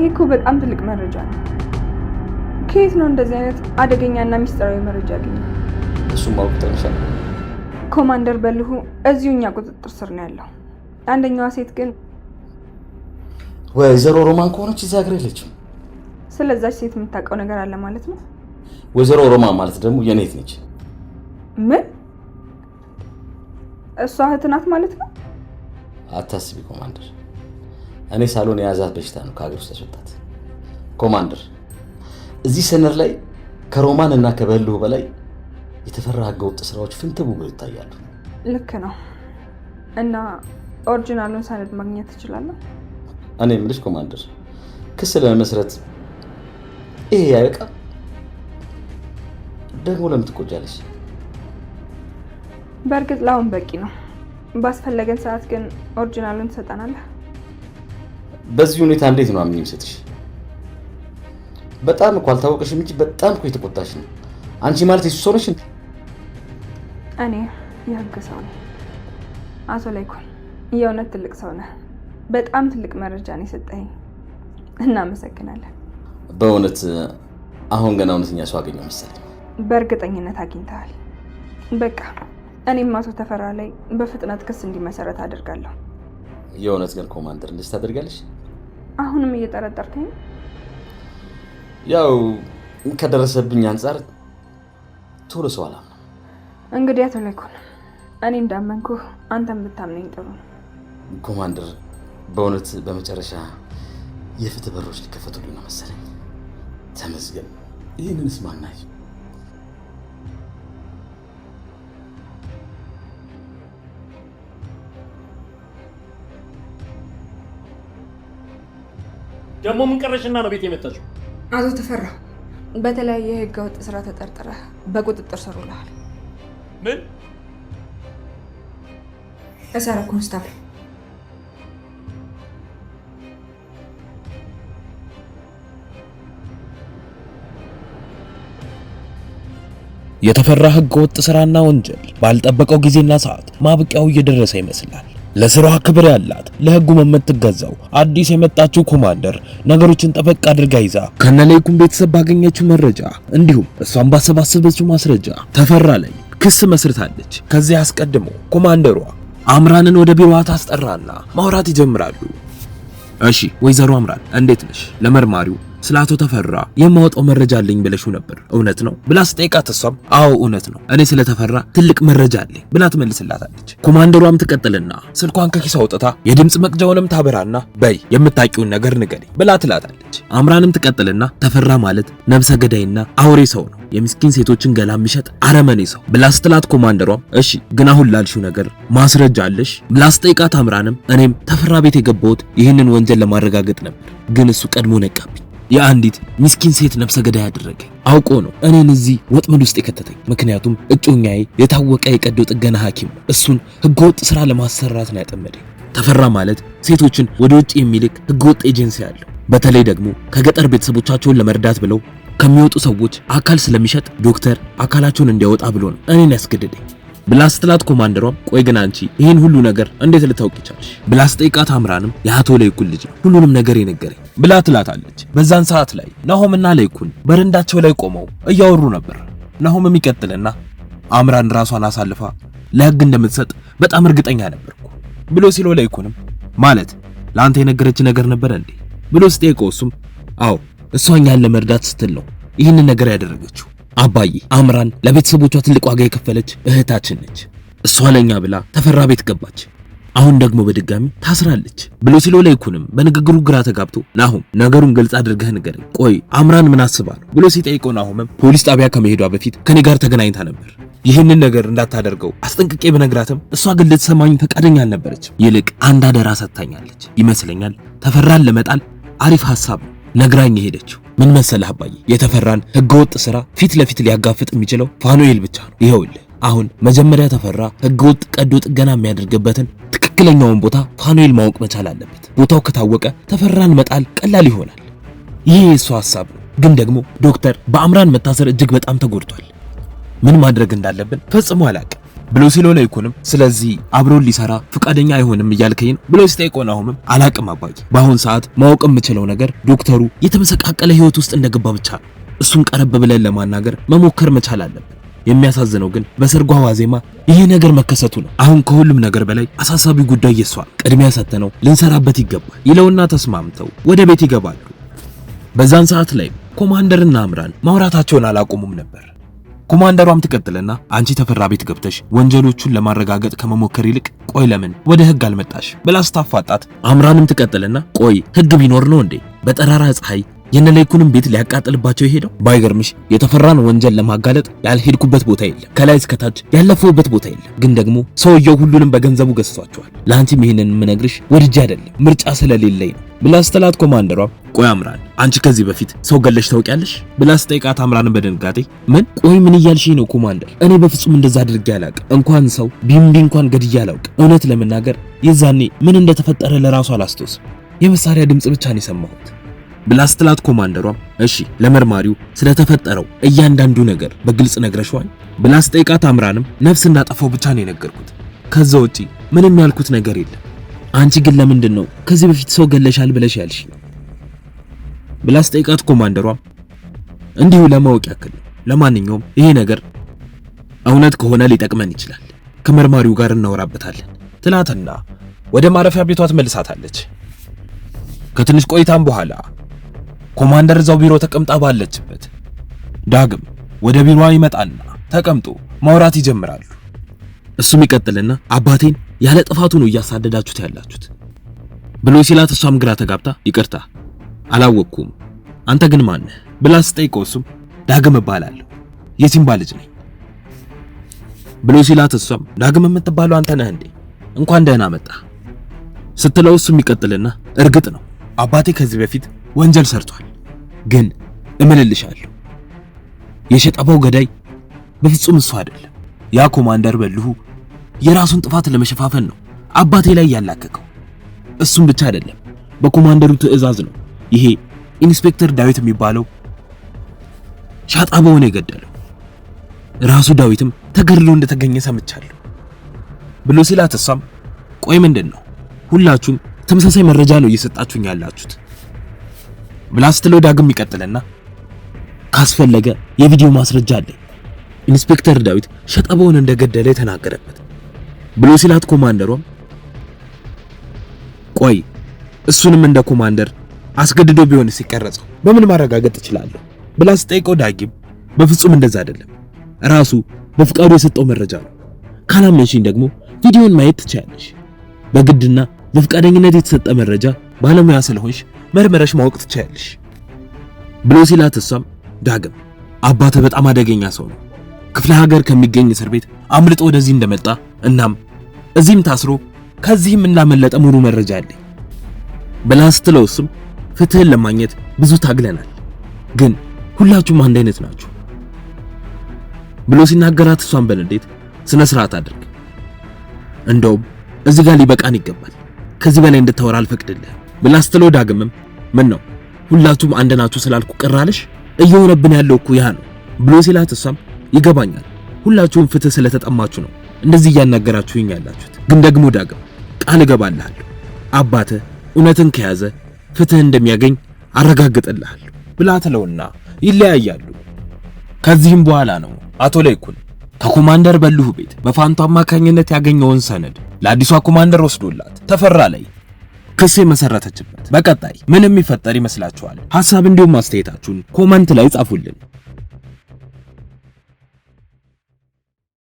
ይሄ እኮ በጣም ትልቅ መረጃ ነው። ከየት ነው እንደዚህ አይነት አደገኛና ሚስጥራዊ መረጃ ያገኘው? እሱም ማወቅ ተንሻል። ኮማንደር በልሁ እዚሁ እኛ ቁጥጥር ስር ነው ያለው። አንደኛዋ ሴት ግን ወይዘሮ ሮማን ከሆነች እዛ ሀገር የለችም። ስለዛች ሴት የምታውቀው ነገር አለ ማለት ነው? ወይዘሮ ሮማን ማለት ደግሞ የኔ እህት ነች። ምን? እሷ እህት ናት ማለት ነው? አታስቢ ኮማንደር፣ እኔ ሳሎን የያዛት በሽታ ነው ከሀገር ውስጥ ያስወጣት። ኮማንደር፣ እዚህ ሰነድ ላይ ከሮማን እና ከበልሁ በላይ የተፈራ ህገወጥ ስራዎች ፍንትው ብለው ይታያሉ። ልክ ነው። እና ኦሪጂናሉን ሰነድ ማግኘት ትችላለህ? እኔ የምልሽ ኮማንደር፣ ክስ ለመመስረት ይሄ ያበቃ? ደግሞ ለምን ትቆጃለሽ? በእርግጥ ለአሁን በቂ ነው። ባስፈለገን ሰዓት ግን ኦሪጂናሉን ትሰጠናለህ? በዚህ ሁኔታ እንዴት ነው አምኜ የምሰጥሽ? በጣም እኮ አልታወቀሽም እንጂ በጣም እኮ የተቆጣሽ ነው። አንቺ ማለት የሱ ሰው ነሽ እንዴ? እኔ የህግ ሰው ነኝ። አቶ ላይኩን የእውነት ትልቅ ሰው ነህ። በጣም ትልቅ መረጃ ነው የሰጠኸኝ። እናመሰግናለን። በእውነት አሁን ገና እውነተኛ ሰው አገኘሁ መሰለኝ። በእርግጠኝነት አግኝተሃል። በቃ እኔም አቶ ተፈራ ላይ በፍጥነት ክስ እንዲመሰረት አደርጋለሁ። የእውነት ግን ኮማንደር እንደዚህ ታደርጋለሽ? አሁንም እየጠረጠርከኝ? ያው ከደረሰብኝ አንጻር ቶሎ ሰው አላምነው። እንግዲህ አቶ ላይኩን እኔ እንዳመንኩህ አንተም ብታምነኝ ጥሩ ነው። ኮማንደር በእውነት በመጨረሻ የፍትህ በሮች ሊከፈቱልኝ ነው መሰለኝ። ተመስገን። ይህንንስ ማናይ? ደግሞ ምን ቀረሽና ነው ቤት የመጣችው? አቶ ተፈራ በተለያየ የህገ ወጥ ስራ ተጠርጥረህ በቁጥጥር ስር ውለሃል። ምን? እሰረ ኮንስታብል የተፈራ ህገወጥ ስራና ወንጀል ባልጠበቀው ጊዜና ሰዓት ማብቂያው እየደረሰ ይመስላል። ለስራዋ ክብር ያላት ለህጉ የምትገዛው አዲስ የመጣችው ኮማንደር ነገሮችን ጠበቅ አድርጋ ይዛ ከነላይኩን ቤተሰብ ባገኘችው መረጃ እንዲሁም እሷን ባሰባሰበችው ማስረጃ ተፈራ ላይ ክስ መስርታለች። ከዚህ አስቀድሞ ኮማንደሯ አምራንን ወደ ቢሮዋ ታስጠራና ማውራት ይጀምራሉ። እሺ ወይዘሮ አምራን እንዴት ነሽ? ለመርማሪው ስለ አቶ ተፈራ የማወጣው መረጃ አለኝ ብለሽው ነበር፣ እውነት ነው ብላ ስጠይቃት እሷም አዎ እውነት ነው፣ እኔ ስለ ተፈራ ትልቅ መረጃ አለኝ ብላ ትመልስላታለች። ኮማንደሯም ትቀጥልና ስልኳን ከኪሷ አውጥታ የድምጽ መቅጃውንም ታበራና በይ የምታውቂውን ነገር ንገሪኝ ብላ ትላታለች። አምራንም ትቀጥልና ተፈራ ማለት ነብሰ ገዳይና አውሬ ሰው ነው፣ የምስኪን ሴቶችን ገላ የሚሸጥ አረመኔ ሰው ብላ ስትላት ኮማንደሯም እሺ ግን አሁን ላልሽው ነገር ማስረጃ አለሽ ብላ ስጠይቃት አምራንም እኔም ተፈራ ቤት የገባሁት ይህንን ወንጀል ለማረጋገጥ ነበር፣ ግን እሱ ቀድሞ ነቃብኝ። የአንዲት ምስኪን ሴት ነፍሰ ገዳይ ያደረገ አውቆ ነው እኔን እዚህ ወጥመድ ውስጥ የከተተኝ። ምክንያቱም እጮኛዬ የታወቀ የቀዶ ጥገና ሐኪም እሱን ህገወጥ ስራ ለማሰራት ነው ያጠመደኝ። ተፈራ ማለት ሴቶችን ወደ ውጭ የሚልክ ህገወጥ ኤጀንሲ አለው። በተለይ ደግሞ ከገጠር ቤተሰቦቻቸውን ለመርዳት ብለው ከሚወጡ ሰዎች አካል ስለሚሸጥ ዶክተር አካላቸውን እንዲያወጣ ብሎ ነው እኔን ያስገደደኝ ብላ ስትላት ኮማንደሯም ቆይ ግን አንቺ ይሄን ሁሉ ነገር እንዴት ልታውቂ ቻልሽ ብላ ስጠይቃት አምራንም የአቶ ላይኩን ልጅ ሁሉንም ነገር የነገረኝ ብላ ትላታለች። በዛን ሰዓት ላይ ናሆምና ላይኩን በረንዳቸው ላይ ቆመው እያወሩ ነበር። ናሆምም ይቀጥልና አምራን ራሷን አሳልፋ ለህግ እንደምትሰጥ በጣም እርግጠኛ ነበርኩ ብሎ ሲለው ላይኩንም ማለት ለአንተ የነገረች ነገር ነበር እንዴ ብሎ ስጠይቀው እሱም አዎ እሷ እኛን ለመርዳት ስትል ነው ይህንን ነገር ያደረገችው። አባዬ አምራን ለቤተሰቦቿ ትልቅ ዋጋ የከፈለች እህታችን ነች። እሷ ለኛ ብላ ተፈራ ቤት ገባች፣ አሁን ደግሞ በድጋሚ ታስራለች ብሎ ሲለው ላይኩንም በንግግሩ ግራ ተጋብቶ ናሆም ነገሩን ግልጽ አድርገህ ንገረኝ፣ ቆይ አምራን ምን አስባ ነው ብሎ ሲጠይቀው ናሆምም ፖሊስ ጣቢያ ከመሄዷ በፊት ከኔ ጋር ተገናኝታ ነበር። ይህንን ነገር እንዳታደርገው አስጠንቅቄ ብነግራትም እሷ ግን ልትሰማኝ ፈቃደኛ አልነበረችም። ይልቅ አንድ አደራ ሰጥታኛለች ይመስለኛል። ተፈራን ለመጣል አሪፍ ሐሳብ ነግራኝ ሄደችው። ምን መሰለህ አባዬ የተፈራን ህገወጥ ስራ ፊት ለፊት ሊያጋፍጥ የሚችለው ፋኑኤል ብቻ ነው። ይኸውልህ አሁን መጀመሪያ ተፈራ ህገወጥ ቀዶ ጥገና የሚያደርግበትን ትክክለኛውን ቦታ ፋኑኤል ማወቅ መቻል አለበት። ቦታው ከታወቀ ተፈራን መጣል ቀላል ይሆናል። ይሄ የሱ ሐሳብ ነው። ግን ደግሞ ዶክተር በአምራን መታሰር እጅግ በጣም ተጎድቷል። ምን ማድረግ እንዳለብን ፈጽሞ አላውቅም። ብሎ ሲለው ላይኩንም ስለዚህ አብሮን ሊሰራ ፍቃደኛ አይሆንም እያልከኝ ነው ብሎ ሲጠይቀው ናሆምም አላቅም አባዬ፣ በአሁን ሰዓት ማወቅ የምችለው ነገር ዶክተሩ የተመሰቃቀለ ህይወት ውስጥ እንደገባ ብቻ ነው። እሱን ቀረብ ብለን ለማናገር መሞከር መቻል አለብን። የሚያሳዝነው ግን በሰርጓ ዋዜማ ይሄ ነገር መከሰቱ ነው። አሁን ከሁሉም ነገር በላይ አሳሳቢ ጉዳይ የሷ ቅድሚያ ሰጥተነው ልንሰራበት ይገባል ይለውና ተስማምተው ወደ ቤት ይገባሉ። በዛን ሰዓት ላይ ኮማንደርና አምራን ማውራታቸውን አላቆሙም ነበር። ኮማንደሯም ትቀጥልና አንቺ ተፈራ ቤት ገብተሽ ወንጀሎቹን ለማረጋገጥ ከመሞከር ይልቅ ቆይ ለምን ወደ ህግ አልመጣሽ ብላ ስታፋጣት፣ አምራንም ትቀጥልና ቆይ ህግ ቢኖር ነው እንዴ በጠራራ ፀሐይ የነለይኩንም ቤት ሊያቃጥልባቸው የሄደው? ባይገርምሽ የተፈራን ወንጀል ለማጋለጥ ያልሄድኩበት ቦታ የለም፣ ከላይ እስከ ታች ያለፈውበት ቦታ የለም። ግን ደግሞ ሰውየው ሁሉንም በገንዘቡ ገዝቷቸዋል። ለአንቺም ይሄንን የምነግርሽ ወድጄ አይደለም ምርጫ ስለሌለኝ ነው ብላ ስትላት፣ ኮማንደሯ ቆይ አምራን አንቺ ከዚህ በፊት ሰው ገለሽ ታውቂያለሽ ብላ ስጠይቃት፣ አምራንን በድንጋጤ ምን ቆይ ምን እያልሽኝ ነው ኮማንደር? እኔ በፍጹም እንደዛ አድርጌ አላውቅም። እንኳን ሰው ቢምቢ እንኳን ገድዬ አላውቅም። እውነት ለመናገር የዛኔ ምን እንደተፈጠረ ለራሱ አላስታውስም። የመሳሪያ ድምጽ ብቻ ነው የሰማሁት ብላ ስትላት፣ ኮማንደሯም እሺ ለመርማሪው ስለተፈጠረው እያንዳንዱ ነገር በግልጽ ነግረሽዋል ብላ ስጠይቃት፣ አምራንም ነፍስ እንዳጠፋው ብቻ ነው የነገርኩት፣ ከዛ ውጪ ምንም ያልኩት ነገር የለም። አንቺ ግን ለምንድን ነው ከዚህ በፊት ሰው ገለሻል ብለሽ ያልሽ ብላ ስጠይቃት፣ ኮማንደሯም እንዲሁ ለማወቅ ያክል ነው። ለማንኛውም ይሄ ነገር እውነት ከሆነ ሊጠቅመን ይችላል፣ ከመርማሪው ጋር እናወራበታለን ትላትና ወደ ማረፊያ ቤቷ ትመልሳታለች። ከትንሽ ቆይታም በኋላ ኮማንደር እዛው ቢሮ ተቀምጣ ባለችበት ዳግም ወደ ቢሮዋ ይመጣና ተቀምጦ ማውራት ይጀምራሉ። እሱም ይቀጥልና አባቴን ያለ ጥፋቱ ነው እያሳደዳችሁት ያላችሁት ብሎ ሲላት፣ እሷም ግራ ተጋብታ ይቅርታ አላወቅኩም አንተ ግን ማን ነህ ብላ ስጠይቀው፣ እሱም ዳግም እባላለሁ የሲምባ ልጅ ነኝ ብሎ ሲላት፣ እሷም ዳግም የምትባለው አንተ ነህ እንዴ እንኳን ደህና መጣ ስትለው፣ እሱም ይቀጥልና እርግጥ ነው አባቴ ከዚህ በፊት ወንጀል ሰርቷል፣ ግን እምልልሻለሁ የሸጠባው ገዳይ በፍጹም እሱ አይደለም። ያ ኮማንደር በልሁ የራሱን ጥፋት ለመሸፋፈን ነው አባቴ ላይ ያላከከው። እሱም ብቻ አይደለም፣ በኮማንደሩ ትዕዛዝ ነው ይሄ ኢንስፔክተር ዳዊት የሚባለው ሻጣባውን የገደለው። ራሱ ዳዊትም ተገድሎ እንደተገኘ ሰምቻለሁ ብሎ ሲላት፣ እሷም ቆይ ምንድነው ሁላችሁም ተመሳሳይ መረጃ ነው እየሰጣችሁኝ ያላችሁት ብላ ስትለው፣ ዳግም ይቀጥልና ካስፈለገ የቪዲዮ ማስረጃ አለ ኢንስፔክተር ዳዊት ሸጠባውን እንደገደለ የተናገረበት ብሎ ሲላት፣ ኮማንደሯም ቆይ እሱንም እንደ ኮማንደር አስገድዶ ቢሆንስ ሲቀረጸው በምን ማረጋገጥ እችላለሁ ብላ ስጠይቀው፣ ዳግም በፍጹም እንደዛ አይደለም ራሱ በፍቃዱ የሰጠው መረጃ ነው። ካላመንሽኝ ደግሞ ቪዲዮን ማየት ትችያለሽ። በግድና በፍቃደኝነት የተሰጠ መረጃ ባለሙያ ስለሆንሽ መርመረሽ ማወቅ ትችያለሽ ብሎ ሲላት፣ እሷም ዳግም አባተ በጣም አደገኛ ሰው ነው፣ ክፍለ ሀገር ከሚገኝ እስር ቤት አምልጦ ወደዚህ እንደመጣ እናም እዚህም ታስሮ ከዚህም እንዳመለጠ ሙሉ መረጃ አለኝ ብላ ስትለው፣ እሱም ፍትህን ለማግኘት ብዙ ታግለናል፣ ግን ሁላችሁም አንድ አይነት ናችሁ ብሎ ሲናገራት፣ እሷን በንዴት ስነ ስርዓት አድርግ፣ እንደውም እዚህ ጋር ሊበቃን ይገባል፣ ከዚህ በላይ እንድታወራ አልፈቅድልህም ብላ ስትለው፣ ዳግምም ምን ነው ሁላችሁም አንድ ናችሁ ስላልኩ ቅራለሽ? እየሆነብን ያለው እኮ ያ ነው ብሎ ሲላት፣ እሷም ይገባኛል ሁላችሁም ፍትህ ስለተጠማችሁ ነው እንደዚህ እያናገራችሁኝ ያላችሁት፣ ግን ደግሞ ዳግም ቃል እገባልሃለሁ አባተ እውነትን ከያዘ ፍትህ እንደሚያገኝ አረጋግጥልሃለሁ ብላ ትለውና ይለያያሉ። ከዚህም በኋላ ነው አቶ ላይኩን ከኮማንደር በልሁ ቤት በፋንቱ አማካኝነት ያገኘውን ሰነድ ለአዲሷ ኮማንደር ወስዶላት ተፈራ ላይ ክስ መሰረተችበት። በቀጣይ ምን የሚፈጠር ይመስላችኋል? ሐሳብ እንዲሁም አስተያየታችሁን ኮመንት ላይ ጻፉልን።